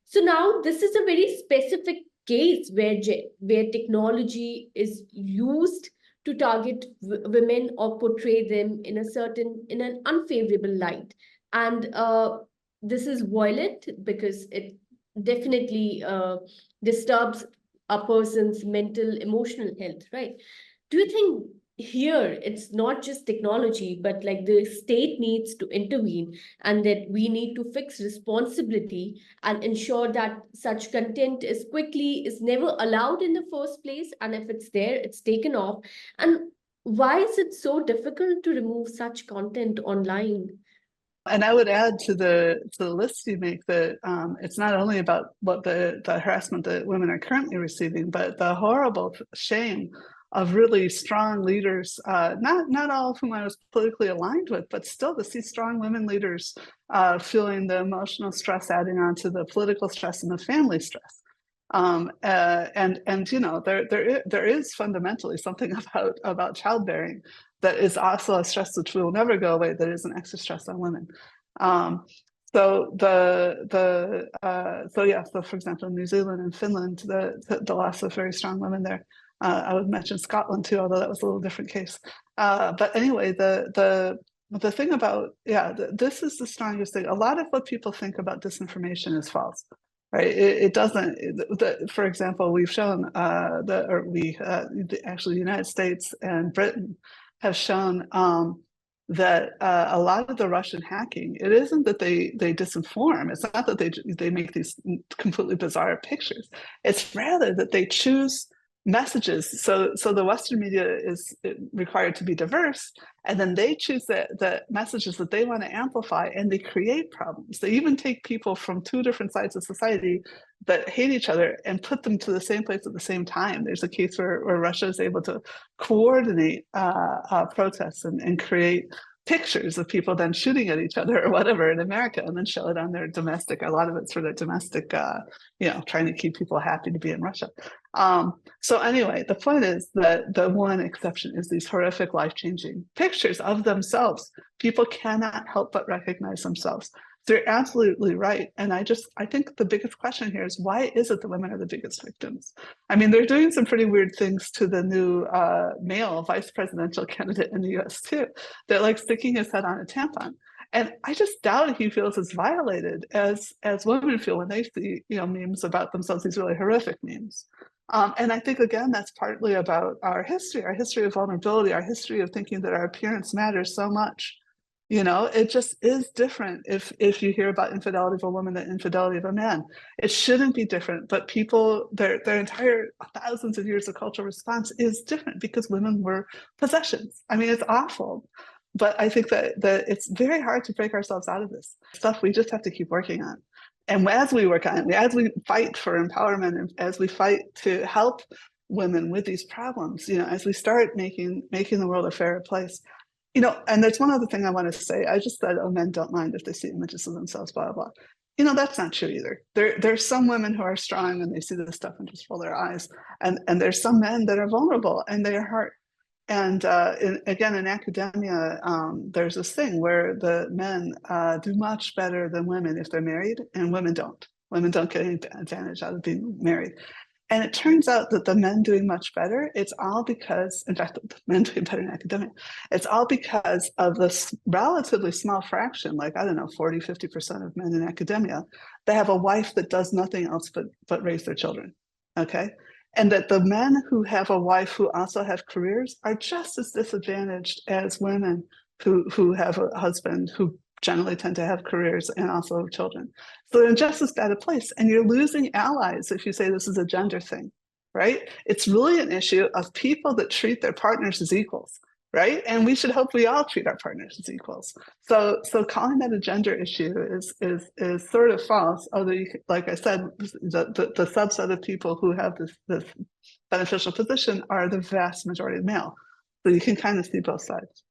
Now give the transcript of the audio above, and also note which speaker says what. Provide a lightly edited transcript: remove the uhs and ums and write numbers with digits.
Speaker 1: So now this is a very specific case where technology is used to target women or portray them in in an unfavorable light. And this is violent because it definitely disturbs a person's mental, emotional health, right? Do you think here it's not just technology, but like the state needs to intervene, and that we need to fix responsibility and ensure that such content is never allowed in the first place, and if it's there, it's taken off? And why is it so difficult to remove such content online?
Speaker 2: And I would add to the list you make that it's not only about what the harassment that women are currently receiving, but the horrible shame of really strong leaders, not all of whom I was politically aligned with, but still to see strong women leaders feeling the emotional stress adding on to the political stress and the family stress. And you know, there is fundamentally something about childbearing that is also a stress which will never go away, that is an extra stress on women. So for example, in New Zealand and Finland, the loss of very strong women there. I would mention Scotland too, although that was a little different case. But anyway, the thing about, this is the strongest thing. A lot of what people think about disinformation is false. Right? It doesn't. For example, we've shown actually the United States and Britain have shown that a lot of the Russian hacking, it isn't that they disinform. It's not that they make these completely bizarre pictures. It's rather that they choose messages. So the Western media is required to be diverse, and then they choose the messages that they want to amplify, and they create problems. They even take people from two different sides of society that hate each other and put them to the same place at the same time. There's a case where Russia is able to coordinate protests and create pictures of people then shooting at each other or whatever in America, and then show it on their domestic. A lot of it's for their domestic, trying to keep people happy to be in Russia. So anyway, the point is that the one exception is these horrific, life-changing pictures of themselves. People cannot help but recognize themselves. They're absolutely right. And I think the biggest question here is, why is it that women are the biggest victims? I mean, they're doing some pretty weird things to the new male vice presidential candidate in the US too. They're like sticking his head on a tampon. And I just doubt he feels as violated as women feel when they see, memes about themselves, these really horrific memes. And I think, again, that's partly about our history of vulnerability, our history of thinking that our appearance matters so much. It just is different if you hear about infidelity of a woman than infidelity of a man. It shouldn't be different, but people, their entire thousands of years of cultural response is different because women were possessions. I mean, it's awful. But I think that it's very hard to break ourselves out of this stuff. We just have to keep working on. And as we work on it, as we fight for empowerment, and as we fight to help women with these problems, as we start making the world a fairer place, and there's one other thing I want to say. I just said, oh, men don't mind if they see images of themselves, blah, blah, blah. That's not true either. There's some women who are strong and they see this stuff and just roll their eyes. And there's some men that are vulnerable and they are hurt. And again, in academia, there's this thing where the men do much better than women if they're married, and women don't. Women don't get any advantage out of being married. And it turns out that the men doing much better, it's all because, in fact, the men doing better in academia, it's all because of this relatively small fraction, like, 40, 50% of men in academia, they have a wife that does nothing else but raise their children, okay? And that the men who have a wife who also have careers are just as disadvantaged as women who have a husband who generally tend to have careers and also have children. So they're in just as bad a place. And you're losing allies if you say this is a gender thing, right? It's really an issue of people that treat their partners as equals, right? And we should hope we all treat our partners as equals. So calling that a gender issue is sort of false, although, like I said, the subset of people who have this beneficial position are the vast majority of male. So you can kind of see both sides.